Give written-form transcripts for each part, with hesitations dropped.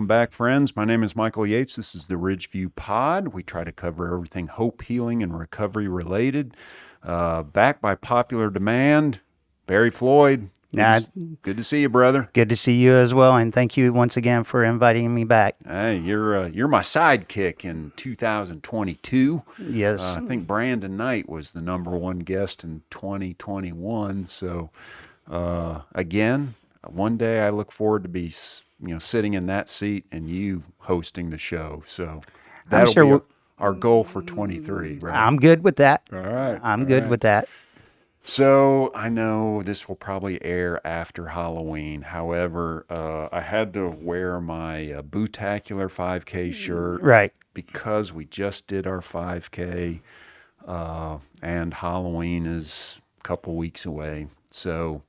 Welcome back, friends. My name is Michael Yates. This is the Ridgeview Pod. We try to cover everything hope, healing, and recovery related. Back by popular demand, Barry Floyd. Good to see you, brother. Good to see you as well, and thank you once again for inviting me back. Hey, you're my sidekick in 2022. Yes. I think Brandon Knight was the number one guest in 2021. So, again, one day I look forward to be sitting in that seat and you hosting the show. So that'll be our goal for 23, right? I'm good with that. All right. I'm good with that. So I know this will probably air after Halloween. However, I had to wear my Bootacular 5K shirt. Right. Because we just did our 5K and Halloween is a couple weeks away. So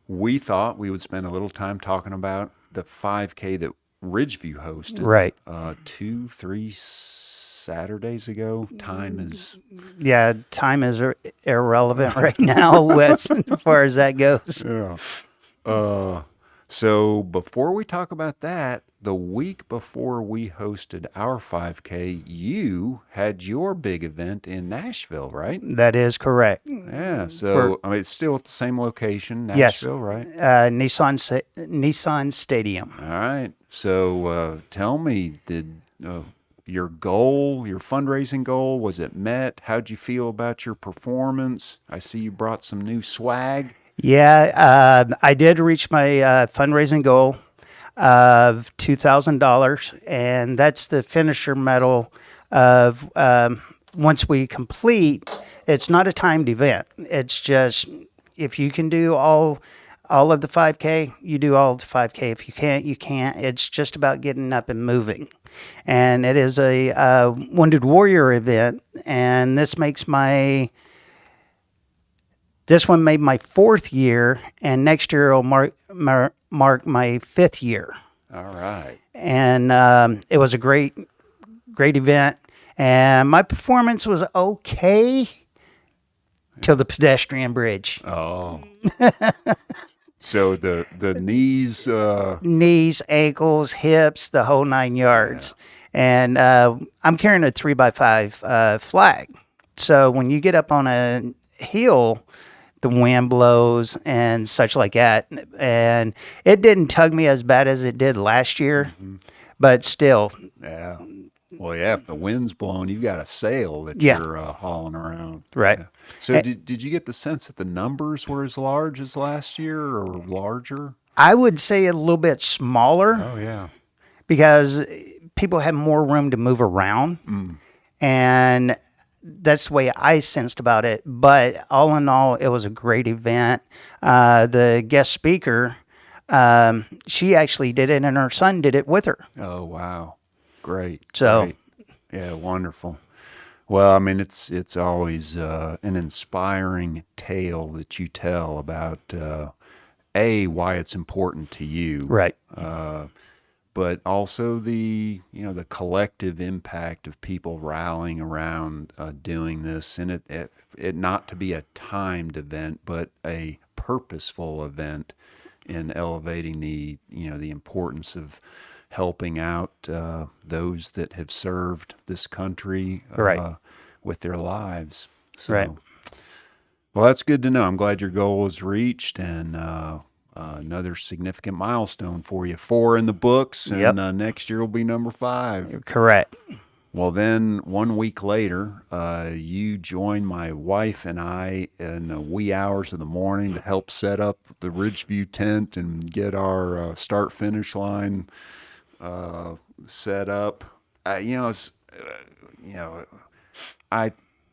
we thought we would spend a little time talking about the 5K that Ridgeview hosted. Right. 2-3 Saturdays ago. Time is irrelevant right now as far as that goes. Yeah. So before we talk about that, the week before we hosted our 5K, you had your big event in Nashville, right? That is correct. Yeah. So it's still at the same location, Nashville, yes. Right? Nissan Stadium. All right. So tell me, did your fundraising goal, was it met? How'd you feel about your performance? I see you brought some new swag. Yeah, I did reach my fundraising goal of $2,000, and that's the finisher medal of once we complete. It's not a timed event. It's just if you can do all of the 5K, you do all of the 5K. If you can't, you can't. It's just about getting up and moving. And it is a Wounded Warrior event, and this one made my 4th year, and next year will mark my 5th year. All right. And it was a great event, and my performance was okay till the pedestrian bridge. Oh. So the knees... Knees, ankles, hips, the whole 9 yards. Yeah. And I'm carrying a 3x5 flag. So when you get up on a hill, the wind blows and such like that. And it didn't tug me as bad as it did last year, but still. Yeah. Well, yeah, if the wind's blowing, you've got a sail that you're hauling around. Right. Yeah. So did you get the sense that the numbers were as large as last year or larger? I would say a little bit smaller. Oh, yeah. Because people had more room to move around. And that's the way I sensed about it. But all in all, it was a great event. The guest speaker, she actually did it, and her son did it with her. Oh, wow. Great. So, great. Yeah, wonderful. Well, I mean, it's always an inspiring tale that you tell about, why it's important to you. Right. But also the collective impact of people rallying around doing this, and it not to be a timed event, but a purposeful event in elevating the importance of helping out those that have served this country with their lives. So, right. Well, that's good to know. I'm glad your goal is reached, and another significant milestone for you. 4 in the books, and next year will be number 5. Correct. Well, then 1 week later, you joined my wife and I in the wee hours of the morning to help set up the Ridgeview tent and get our start-finish line set up.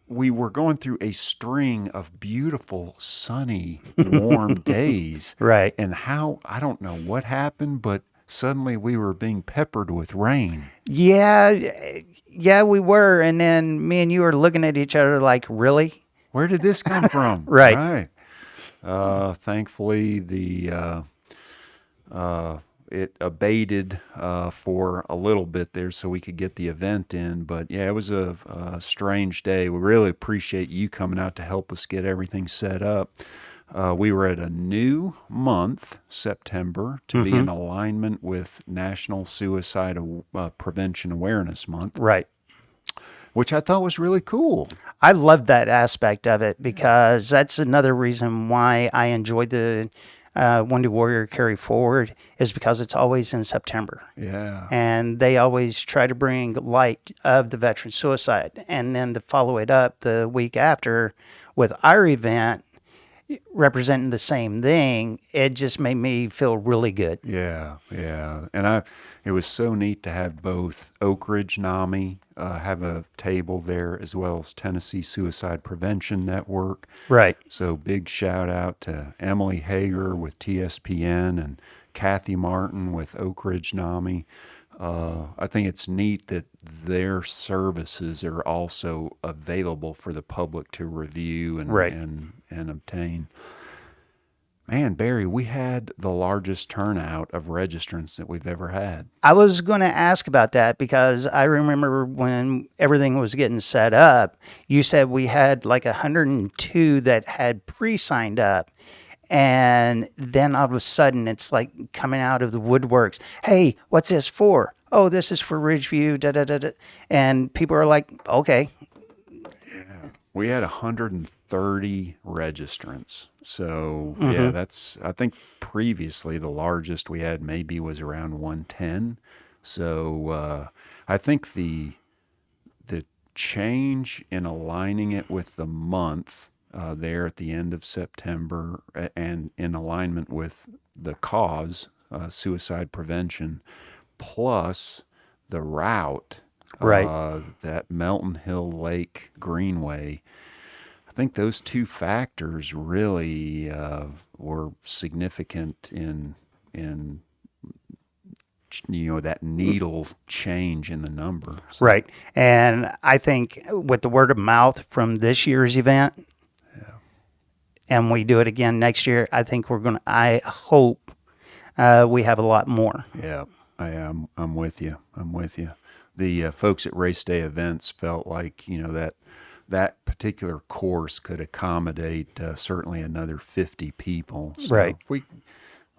We were going through a string of beautiful, sunny, warm days. Right. And I don't know what happened, but suddenly we were being peppered with rain. Yeah, we were. And then me and you were looking at each other like, really? Where did this come from? Right. Thankfully, it abated for a little bit there so we could get the event in. But yeah, it was a strange day. We really appreciate you coming out to help us get everything set up. We were at a new month, September, to be in alignment with National Suicide Prevention Awareness Month, Right. which I thought was really cool. I love that aspect of it because that's another reason why I enjoyed the Wounded Warrior Carry Forward is because it's always in September. Yeah. And they always try to bring light of the veteran suicide. And then to follow it up the week after with our event representing the same thing, it just made me feel really good. Yeah, yeah, and it was so neat to have both Oak Ridge NAMI have a table there, as well as Tennessee Suicide Prevention Network. Right. So big shout out to Emily Hager with TSPN and Kathy Martin with Oak Ridge NAMI. I think it's neat that their services are also available for the public to review and Right. and obtain. Man, Barry, we had the largest turnout of registrants that we've ever had. I was going to ask about that because I remember when everything was getting set up, you said we had like 102 that had pre-signed up. And then all of a sudden it's like coming out of the woodworks. Hey, what's this for? Oh, this is for Ridgeview, da da da da. And people are like, okay. We had 130 registrants. So, yeah, that's, I think previously the largest we had maybe was around 110. So, I think the change in aligning it with the month there at the end of September and in alignment with the cause, suicide prevention, plus the route, Right. that Melton Hill Lake Greenway. I think those two factors really were significant in that needle change in the number. So, Right. And I think with the word of mouth from this year's event, and we do it again next year, I think I hope we have a lot more. yeah, I'm with you. I'm with you. The folks at Race Day Events felt like that particular course could accommodate certainly another 50 people. So Right. if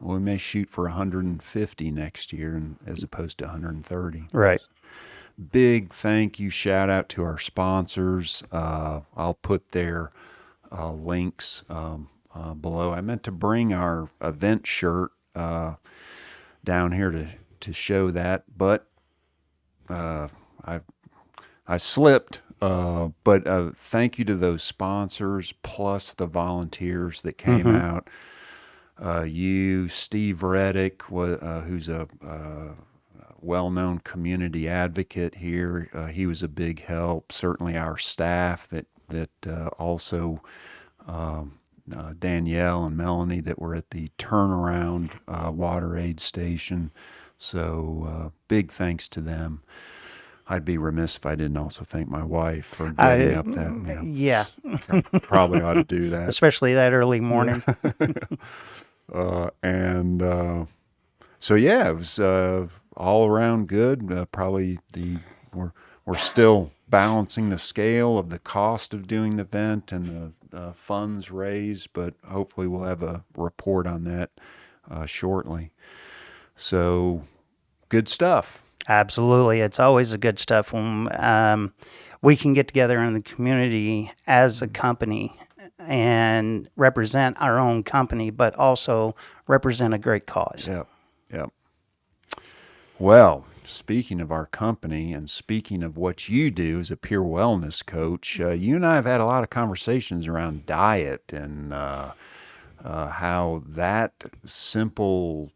we may shoot for 150 next year, as opposed to 130. Right. Big thank you, shout out to our sponsors. I'll put their links below. I meant to bring our event shirt down here to show that, but I slipped. But thank you to those sponsors, plus the volunteers that came out. You, Steve Reddick, who's a well-known community advocate here. He was a big help. Certainly our staff that also Danielle and Melanie that were at the turnaround water aid station. So big thanks to them. I'd be remiss if I didn't also thank my wife for getting up that. Yeah. Probably ought to do that. Especially that early morning. So yeah, it was all around good. Probably we're still balancing the scale of the cost of doing the event and the funds raised, but hopefully we'll have a report on that shortly. So good stuff. Absolutely. It's always a good stuff when we can get together in the community as a company and represent our own company, but also represent a great cause. Yep. Yep. Well, speaking of our company and speaking of what you do as a peer wellness coach, you and I have had a lot of conversations around diet and how that simple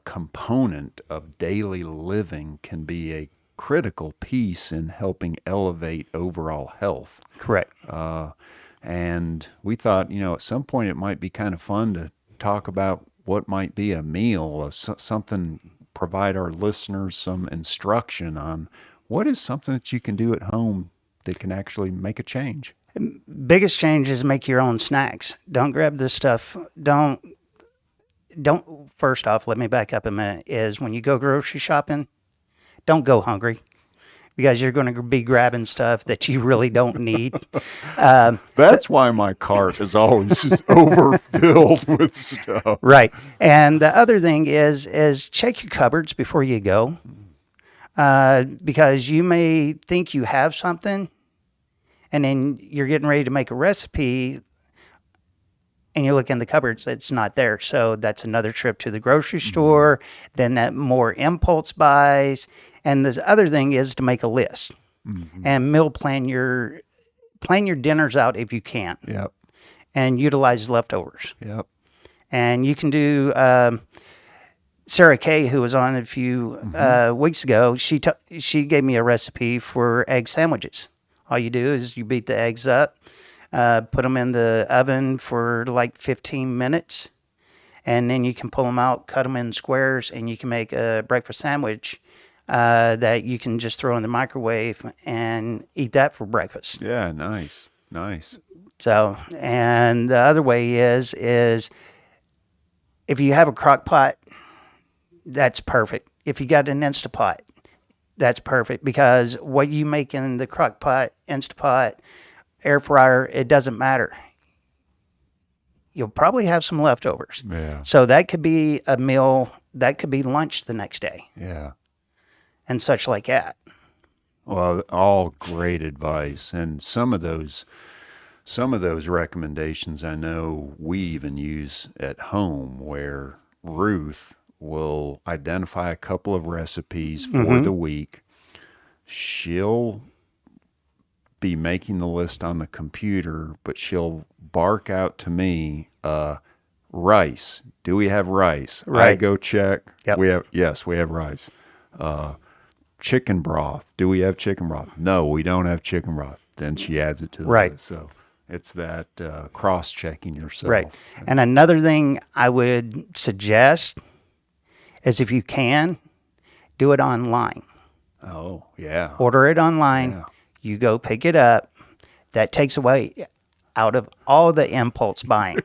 component of daily living can be a critical piece in helping elevate overall health. Correct. And we thought, at some point it might be kind of fun to talk about what might be a meal, something, provide our listeners some instruction on what is something that you can do at home that can actually make a change. Biggest change is make your own snacks. Don't grab this stuff. Don't, first off, let me back up a minute, is when you go grocery shopping, don't go hungry. because you're going to be grabbing stuff that you really don't need. That's why my cart is always just overfilled with stuff. Right. And the other thing is check your cupboards before you go, because you may think you have something, and then you're getting ready to make a recipe, and you look in the cupboards, it's not there. So that's another trip to the grocery store, then that more impulse buys. And the other thing is to make a list and meal plan your dinners out if you can. Yep. And utilize leftovers. Yep. And you can do, Sarah Kay, who was on a few weeks ago, she gave me a recipe for egg sandwiches. All you do is you beat the eggs up, put them in the oven for like 15 minutes, and then you can pull them out, cut them in squares, and you can make a breakfast sandwich that you can just throw in the microwave and eat that for breakfast. Yeah, nice. Nice. So, and the other way is if you have a crock pot, that's perfect. If you got an Instapot, that's perfect, because what you make in the crock pot, Instapot, air fryer, it doesn't matter. You'll probably have some leftovers. Yeah. So that could be a meal, that could be lunch the next day, Yeah. and such like that. Well, all great advice, and some of those recommendations I know we even use at home, where Ruth will identify a couple of recipes for the week. She'll be making the list on the computer, but she'll bark out to me, rice. Do we have rice? Right. I go check. Yep. Yes, we have rice. Chicken broth. Do we have chicken broth? No, we don't have chicken broth. Then she adds it to the Right. list. So it's that cross-checking yourself. Right. And another thing I would suggest is, if you can, do it online. Oh, yeah. Order it online. Yeah. You go pick it up. That takes away out of all the impulse buying.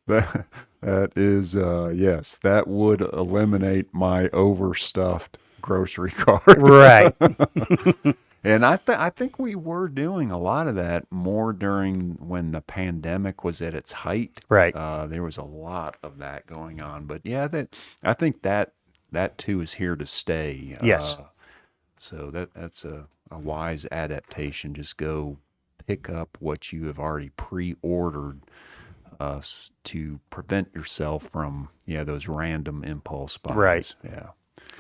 That is, yes, that would eliminate my overstuffed grocery cart. Right. And I think we were doing a lot of that more during when the pandemic was at its height. Right. There was a lot of that going on. But yeah, I think that too is here to stay. Yes. So that's a wise adaptation. Just go pick up what you have already pre-ordered, to prevent yourself from those random impulse buys. Right. Yeah.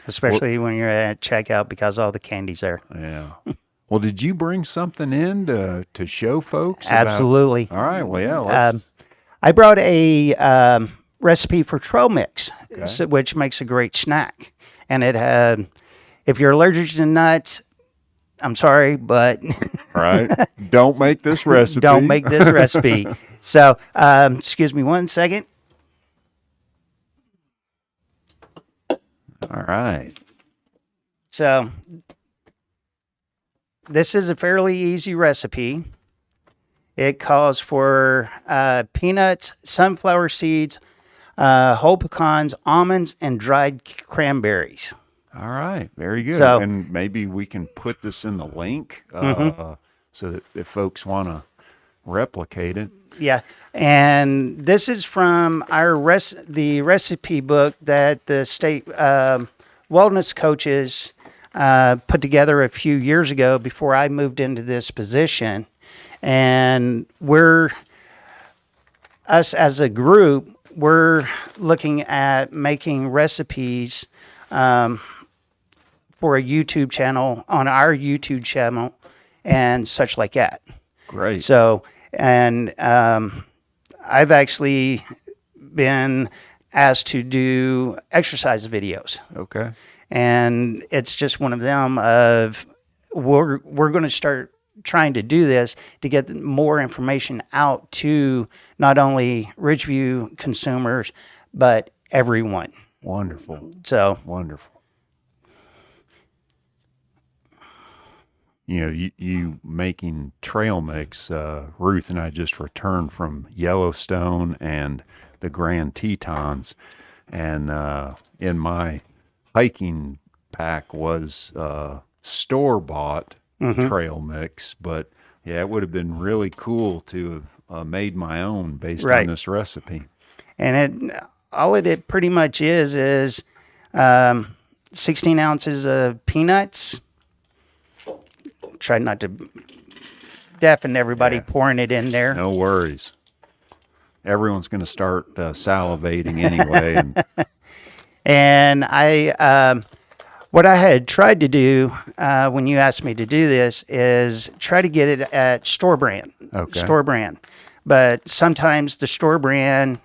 Especially when you're at checkout, because all the candy's there. Yeah. Well, did you bring something in to show folks about- Absolutely. All right. Well, yeah. Let's, I brought a recipe for trail mix, Okay. which makes a great snack. And it had, if you're allergic to nuts, I'm sorry, but all right. Don't make this recipe. don't make this recipe. So, excuse me one second. All right. So, this is a fairly easy recipe. It calls for peanuts, sunflower seeds, whole pecans, almonds, and dried cranberries. All right. Very good. So- and maybe we can put this in the link so that if folks want to replicate it. Yeah, and this is from our the recipe book that the state wellness coaches put together a few years ago before I moved into this position. And us as a group, we're looking at making recipes for a YouTube channel, on our YouTube channel, and such like that. Great. So, and I've actually been asked to do exercise videos, Okay. and it's just one of them of we're going to start trying to do this to get more information out to not only Ridgeview consumers, but everyone. Wonderful. So, Wonderful. You making trail mix. Ruth and I just returned from Yellowstone and the Grand Tetons, and in my hiking pack was store-bought trail mix, but yeah, it would have been really cool to have made my own based on Right. this recipe. And all it pretty much is 16 ounces of peanuts. Try not to deafen everybody Yeah. pouring it in there. No worries. Everyone's going to start salivating anyway. And And what I had tried to do when you asked me to do this is try to get it at store brand. Okay. Store brand. But sometimes the store brand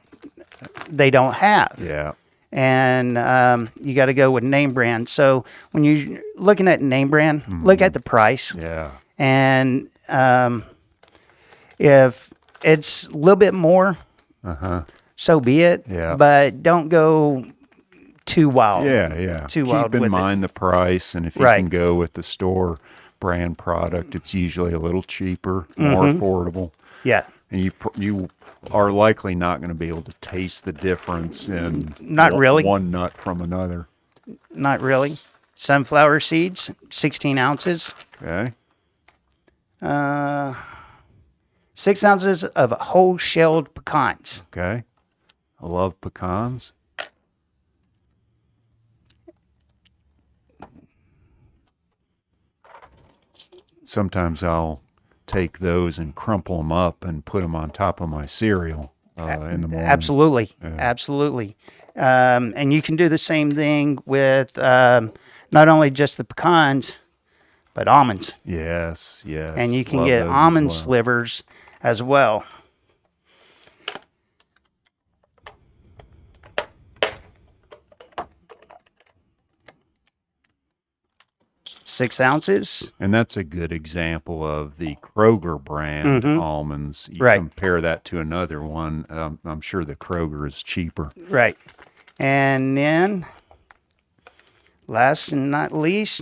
they don't have. yeah, And you got to go with name brand. So when you're looking at name brand, look at the price. yeah, And if it's a little bit more, so be it. Yeah. But don't go too wild. yeah. Too wild Keep in with mind the price, and if you Right. can go with the store brand product, it's usually a little cheaper, more affordable. Yeah. And you are likely not going to be able to taste the difference in Not really. one nut from another. Not really. Sunflower seeds, 16 ounces. Okay. 6 ounces of whole shelled pecans. Okay. I love pecans. Sometimes I'll take those and crumple them up and put them on top of my cereal in the morning. Absolutely. Absolutely. And you can do the same thing with not only just the pecans, but almonds. Yes, yes. And you can Love get those as almond well. slivers as well. Six ounces. And that's a good example of the Kroger brand almonds. You Right. compare that to another one. I'm sure the Kroger is cheaper. Right. And then, last and not least,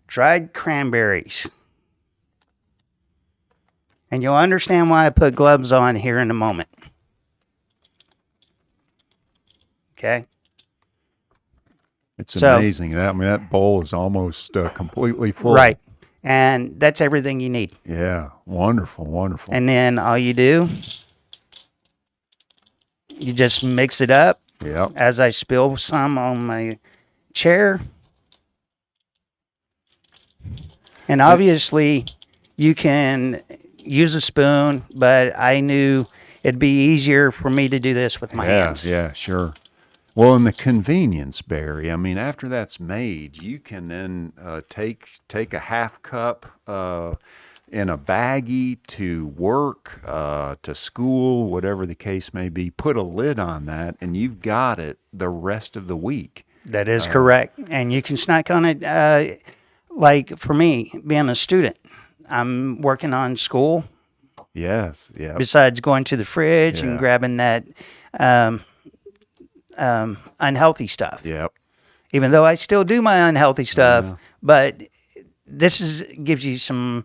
dried cranberries. And you'll understand why I put gloves on here in a moment. Okay? It's So- amazing. That bowl is almost completely full. Right. And that's everything you need. Yeah. Wonderful, wonderful. And then all you do, you just mix it up. Yep. As I spill some on my chair. And obviously, you can use a spoon, but I knew it'd be easier for me to do this with my hands. Yeah, sure. Well, and the convenience, Barry. I mean, after that's made, you can then take a half cup in a baggie to work, to school, whatever the case may be. Put a lid on that, and you've got it the rest of the week. That is correct. And you can snack on it. Like for me, being a student, I'm working on school Yes, yeah, besides going to the fridge and Yeah. grabbing that unhealthy stuff. yep, Even though I still do my unhealthy stuff, but this gives you some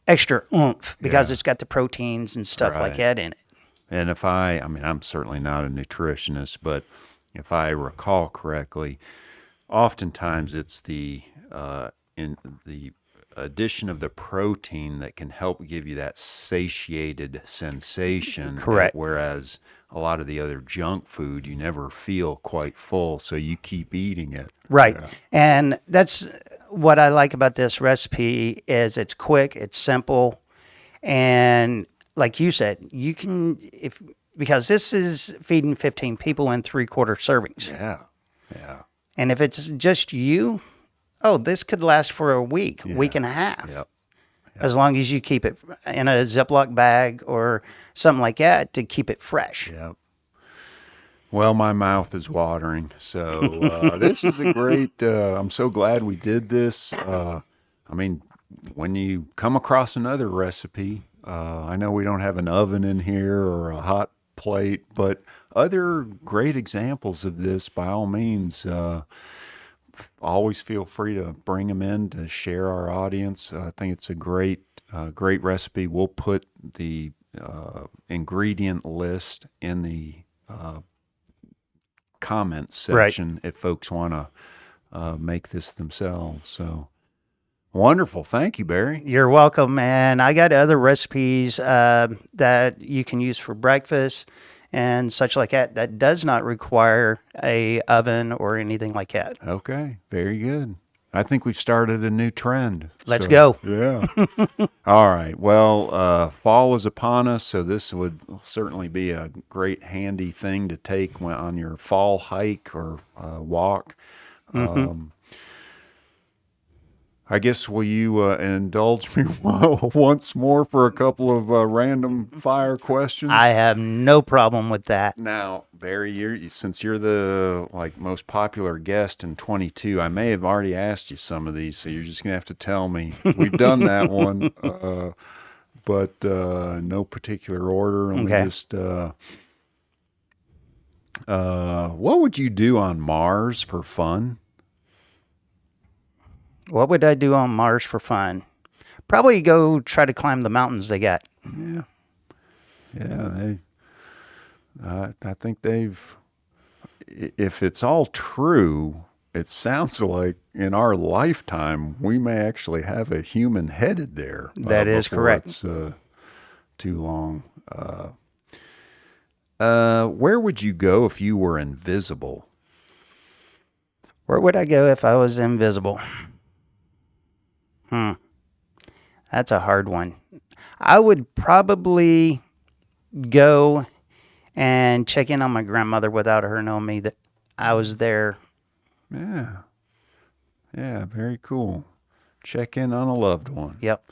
extra oomph because Yeah. it's got the proteins and stuff like Right. that in it. And if I mean, I'm certainly not a nutritionist, but if I recall correctly, oftentimes it's in the addition of the protein that can help give you that satiated sensation. Correct. Whereas a lot of the other junk food, you never feel quite full, so you keep eating it. Right. And that's what I like about this recipe is it's quick, it's simple, and like you said, you can because this is feeding 15 people in 3/4 servings. Yeah. Yeah. And if it's just you, this could last for a week, week and a half. Yep. As long as you keep it in a Ziploc bag or something like that to keep it fresh. Yep. Well, my mouth is watering. So this is a great. I'm so glad we did this. I mean, when you come across another recipe, I know we don't have an oven in here or a hot plate, but other great examples of this, by all means, always feel free to bring them in to share our audience. I think it's a great recipe. We'll put the ingredient list in the comments Right. section if folks want to make this themselves. So wonderful. Thank you, Barry. You're welcome. And I got other recipes that you can use for breakfast and such like that. That does not require a oven or anything like that. Okay, very good. I think we've started a new trend. Let's go. Yeah. All right. Well, fall is upon us, so this would certainly be a great handy thing to take on your fall hike or walk. I guess will you indulge me once more for a couple of random fire questions? I have no problem with that. Now, Barry, since you're the most popular guest in 22, I may have already asked you some of these, so you're just gonna have to tell me. We've done that one, but no particular order. And Okay. we just, what would you do on Mars for fun? What would I do on Mars for fun? Probably go try to climb the mountains they got. Yeah, yeah. I think they've. If it's all true, it sounds like in our lifetime we may actually have a human headed there. That is before correct. It's too long. Where would you go if you were invisible? Where would I go if I was invisible? That's a hard one. I would probably go and check in on my grandmother without her knowing me that I was there. Yeah, yeah, very cool. Check in on a loved one. Yep.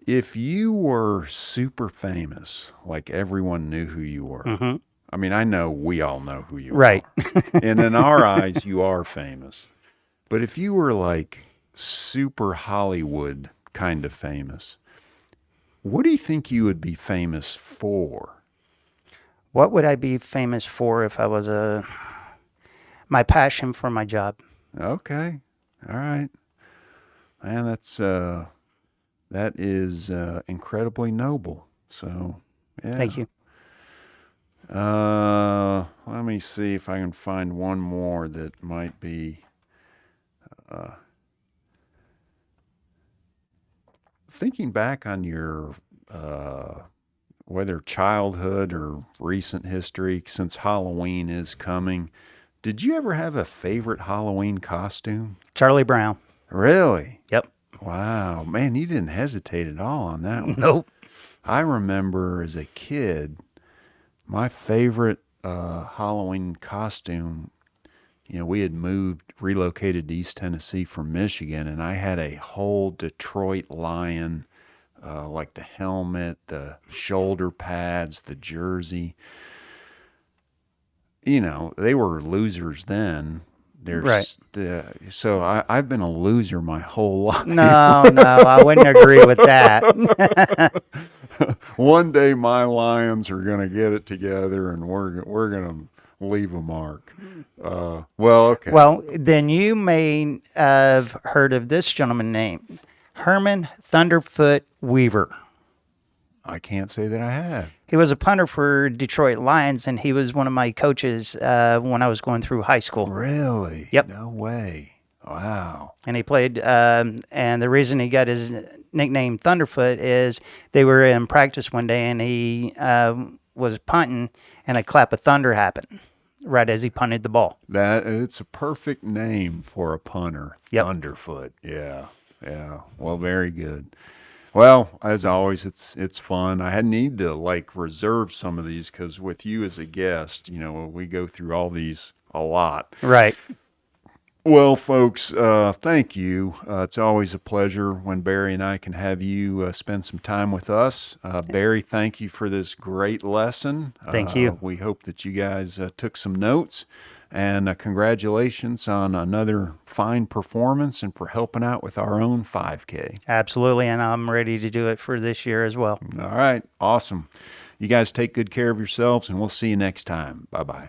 If you were super famous, like everyone knew who you were. I mean, I know we all know who you Right. are. And in our eyes, you are famous. But if you were like super Hollywood kind of famous, what do you think you would be famous for? What would I be famous for if I was my passion for my job? Okay. All right. Man, that is incredibly noble. So, yeah. Thank you. Let me see if I can find one more that might be thinking back on your whether childhood or recent history, since Halloween is coming. Did you ever have a favorite Halloween costume? Charlie Brown. Really? Yep. Wow, man, you didn't hesitate at all on that one. Nope. I remember as a kid, my favorite Halloween costume, we had relocated to East Tennessee from Michigan, and I had a whole Detroit lion, like the helmet, the shoulder pads, the jersey. They were losers then. Right. So I've been a loser my whole life. No, I wouldn't agree with that. One day my Lions are going to get it together, and we're going to leave a mark. Well, okay. Well, then you may have heard of this gentleman named Herman Thunderfoot Weaver. I can't say that I have. He was a punter for Detroit Lions, and he was one of my coaches when I was going through high school. Really? Yep. No way. Wow. And he played, and the reason he got his nickname Thunderfoot is they were in practice one day, and he was punting, and a clap of thunder happened right as he punted the ball. It's a perfect name for a punter. Yep. Thunderfoot. Yeah. Yeah. Well, very good. Well, as always, it's fun. I need to reserve some of these because with you as a guest, we go through all these a lot. Right. Well, folks, thank you. It's always a pleasure when Barry and I can have you spend some time with us. Barry, thank you for this great lesson. Thank you. We hope that you guys took some notes. And congratulations on another fine performance and for helping out with our own 5K. Absolutely, and I'm ready to do it for this year as well. All right. Awesome. You guys take good care of yourselves, and we'll see you next time. Bye-bye.